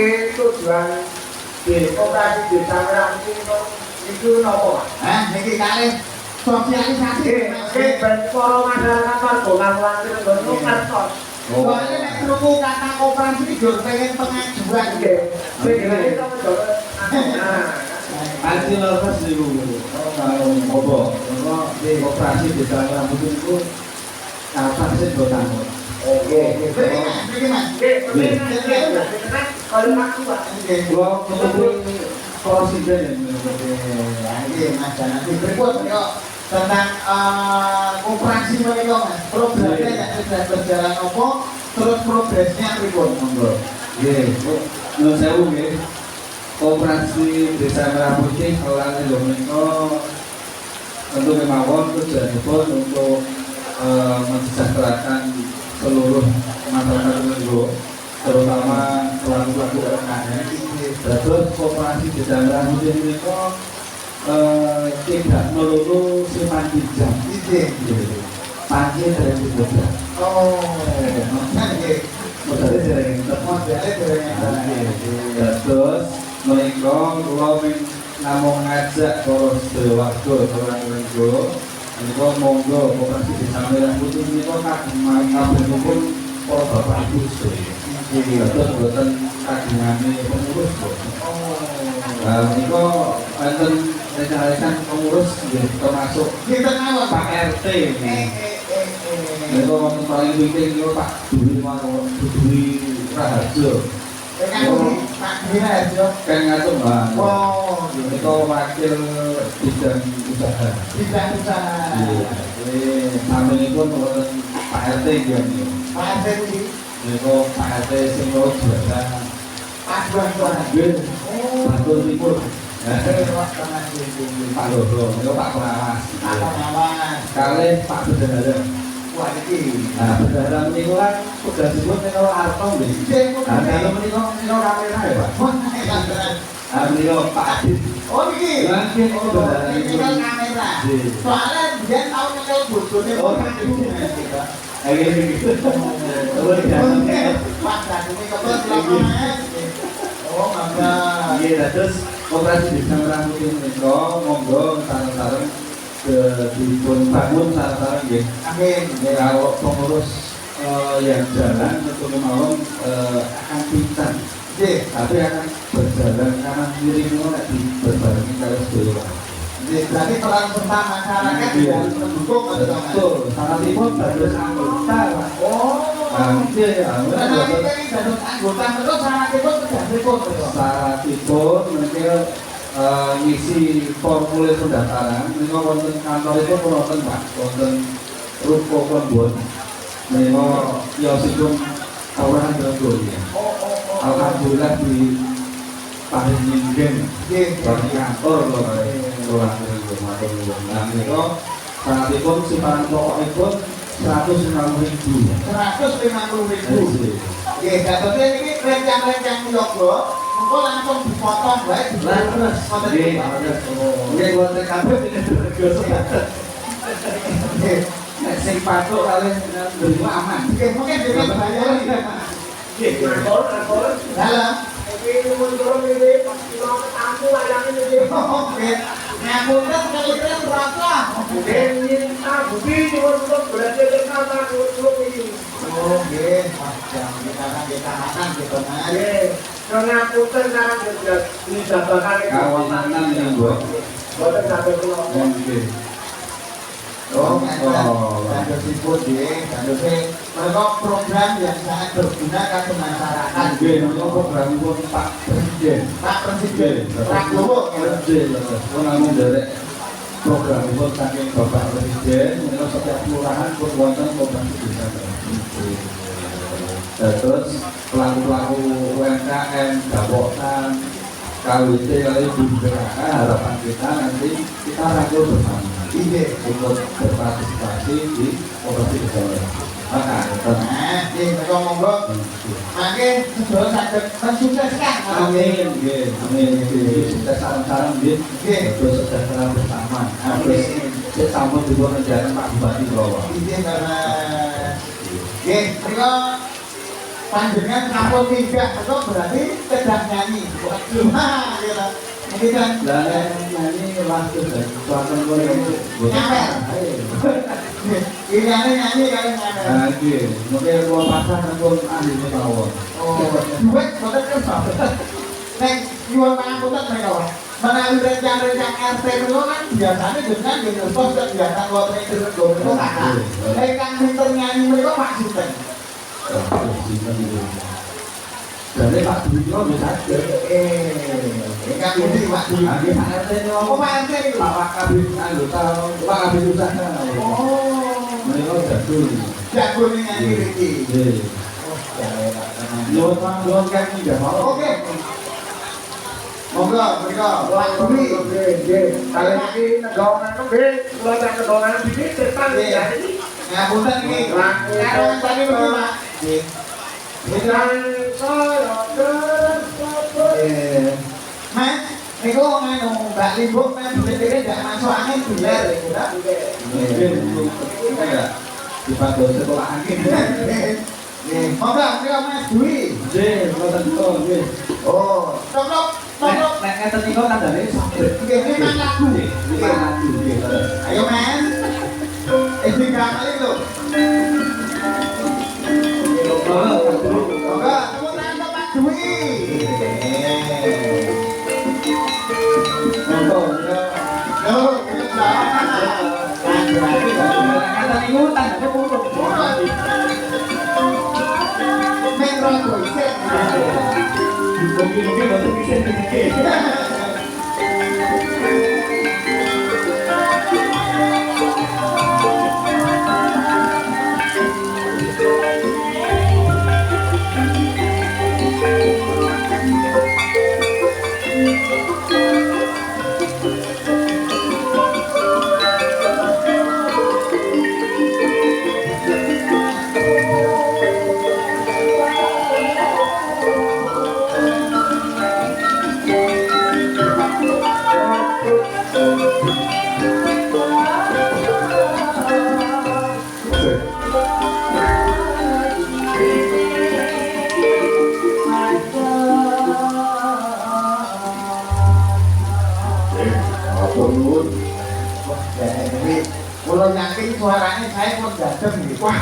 nggih tujuan di operasi desa merah itu napa Mas? Niki kalih sosialisasi. Nggih ben para masyarakat warga Kapuan Cirebon ngertos. Soalnya nek krungu kata operasi iki yo pengen pengajuan nggih. Pengen to Haji lepas niku. Kalau opo? Di operasi di dalam rambut itu kapan sih botan? Oke. Niki Mas. Kalau aku Pak. Gua ketemu presiden. Nggih Mas nanti berikut yo tentang operasi menika Mas. Programnya yang sudah berjalan opo, terus progresnya pripun monggo. Nggih, nuwun sewu nggih. Operasi Desa Merah Putih Kelurahan Cilemon tentu kemawon tujuanipun untuk mensejahterakan seluruh masyarakat Cilemon, terutama pelaku-pelaku UMKM. Terus operasi Desa Merah Putih menika tidak melulu simpan pinjam. Panji dari Cirebon. Oh, nggih. Modalnya dereng Modalnya dereng. terus menika kula namung ngajak para sedaya warga Kelurahan Cilemon menika monggo operasi Desa Merah Putih menika kabehipun para bapak ibu sedaya. Terus boten kagungane pengurus. Menika wonten rekan-rekan pengurus nggih termasuk Kita ngawon Pak RT. Menika wonten paling penting niku Pak Dwi Raharjo. Pak Dina ya. Kan ngatur Mbak. Oh, Menika wakil bidang usaha. tidak usaha. Jadi sampinipun wonten Pak RT nggih. Pak Dewi, Menika Pak RT sing kula biasa Pak Dua. nggih Batur Timur. Pak Loro, menika Pak Pengawas. Kalih Pak Bendahara. Wah iki. Nah, bendahara menika kan sudah disebut menika Arto nggih. Nah, kalau menika kamera ya, Pak. Ah, menika Pak Adit. Oh iki. Mungkin bendahara Ini kan kamera. Soalnya dia tahu nyekel bojone Ayo gitu. Oh, iya. Pak Dadune kebetulan. Oh, mangga. Iya, terus operasi Desa Merah Putih menika monggo sareng-sareng dipun bangun sareng-sareng nggih. Amin. Kalau pengurus yang jalan tentu kemauan akan pincang. Tapi akan berjalan kanan kiri itu nanti berbarengi kalau sedaya. Berarti peran serta masyarakat yang mendukung betul. Sangat pun bagus anggota. Oh. Iya ya. Berarti ini bagus anggota terus sangat pun terjadi. Syaratipun mungkin ngisi formulir pendaftaran. Ini wonten kantor itu wonten Pak, wonten ruko kebun. Menika yosipun Kelurahan Cirebon ya. Alhamdulillah di paling minggen dari kantor Kelurahan Cirebon matur nuwun. Nah menika saatipun simpanan pokokipun 150.000. 150.000. Nggih, dadi iki rencang-rencang yoga, engko langsung dipotong wae. Lah terus nggih, nggih wonten kabeh nek sing patok kalih nerima aman. Nggih, mungkin dhewe bayari. Nggih, rekor. Dalam. Iki mundur iki pas kula ketemu wayange iki. Oke. Ngapunten kalian berapa? Nggih, bukti nyuwun kula berarti kata kula iki. Oh, nggih, macam kita makan gitu, Mas. Nggih, ngapunten sareng jelas ini jabakan Kawanan yang buat. boten saged kula. Nggih. Oh, ada siput ya, ada mereka program yang sangat berguna ke masyarakat. Nggih, menika programipun Pak Presiden. Pak Presiden, Prabowo. Presiden, namung derek programipun saking Bapak Presiden, menika setiap kelurahan pun wonten program desa. Terus pelaku-pelaku UMKM, gawokan, KWT kali BPKK, harapan kita nanti kita rangkul bersama. Iya, untuk berpartisipasi di operasi Desa. Maka, nah, ini mereka monggo, makin sedulur sakit mensukseskan. amin, amin, sukses sarang-sarang, terus sejahtera bersama. Amin. Saya sambut juga menjalankan Pak Bupati Bawah. Iya, karena, mereka panjenengan sampun minggat itu berarti kedah nyanyi bukan cuma gitu. Ini kan Dan nyanyi waktu dan suatan gue yang nyamper. Ini nyanyi kali nyamper. Lagi, mungkin gua pasang pun ahli mawon. Oh, duit boten kan. Nek nyuwun pangapunten menawa. Menawi rencang-rencang RT menawa kan biasanya dengan ngertos kan biasa wonten ing Cirebon itu kakak. Nek kang pinter nyanyi menika maksudnya. Jadi Pak Dwi itu bisa aja. Kang Budi Pak Dwi. Lagi Pak RT ini Oh, Pak RT itu. Pak Kabin anggota Pak Kabin Usaha. Oh, Mereka jadul. jago nih nyanyi iki. Oh, ya Pak. Nyuwun kan tidak mau. Oke. Monggo, monggo, Pak Dwi. Kali ini nedongan nggih, kula tak nedongan dikit setan ya iki. Ngapunten iki. Karo tadi betul, Pak. Nggih. Dengan saya Mas, niku nganu Mbak Limbuk men bener-bener ndak masuk angin biar niku ta. Mungkin enggak dipakai sekolah angin. Nggih, monggo monggo Mas Dwi. Nggih, ngoten to, nggih. Oh, toplok, toplok. Nek ngeten niku kandhane sakit. Nggih, ini lagu. Lima lagu nggih. Ayo Mas. Tiga kali lho. Monggo, tepuk tangan Pak Dwi. Monggo, Yo, kita ngeten niku tandane purun. Nek rogo isih. Mungkin boten bisa dikit. Kalau yakin suaranya saya mau dadem nih. Wah,